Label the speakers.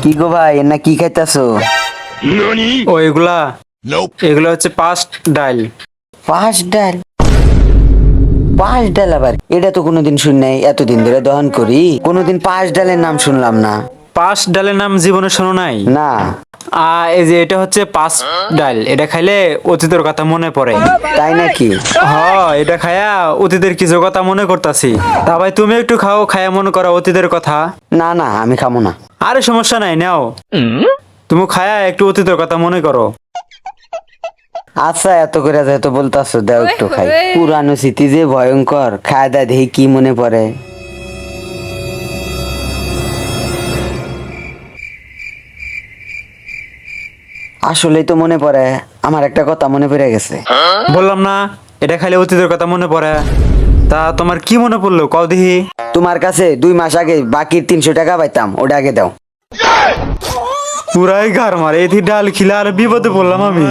Speaker 1: কি গো ভাই না কি খাইতাছো?
Speaker 2: ও এগুলা এগুলা হচ্ছে পাস্ট ডাল।
Speaker 1: পাঁচ ডাল? পাঁচ ডাল আবার? এটা তো কোনোদিন শুনি নাই, এতদিন ধরে দহন করি কোনোদিন পাঁচ ডালের নাম শুনলাম না।
Speaker 2: পাস্ট ডালের নাম জীবনে শোনো নাই?
Speaker 1: না।
Speaker 2: এই যে এটা হচ্ছে পাস্ট ডাল, এটা খাইলে অতীতের কথা মনে পড়ে।
Speaker 1: তাই নাকি?
Speaker 2: এটা খায়া অতীতের কিছু কথা মনে করতাছি। তা ভাই তুমি একটু খাও, খায়া মনে করো অতীতের কথা।
Speaker 1: না না আমি খামো না।
Speaker 2: আরে সমস্যা নাই, নাও তুমি খায়া একটু অতীতের কথা মনে করো।
Speaker 1: আচ্ছা এত করে যেহেতু বলতাছো দাও একটু খাই। পুরানো স্মৃতি যে ভয়ঙ্কর, খায় দায় দেখি কি মনে পড়ে। আসলেই তো মনে পড়ে, আমার একটা কথা মনে পড়ে গেছে।
Speaker 2: বললাম না এটা খাইলে অতীতের কথা মনে পড়ে। তা তোমার কি মনে পড়লো কও দেখি।
Speaker 1: তোমার কাছে 2 মাস আগে বাকির 300 টাকা পাইতাম, ওটা আগে দাও।
Speaker 2: পুরাই ঘর মারে, এটি ডাল খিলা আর বিপদে পড়লাম আমি।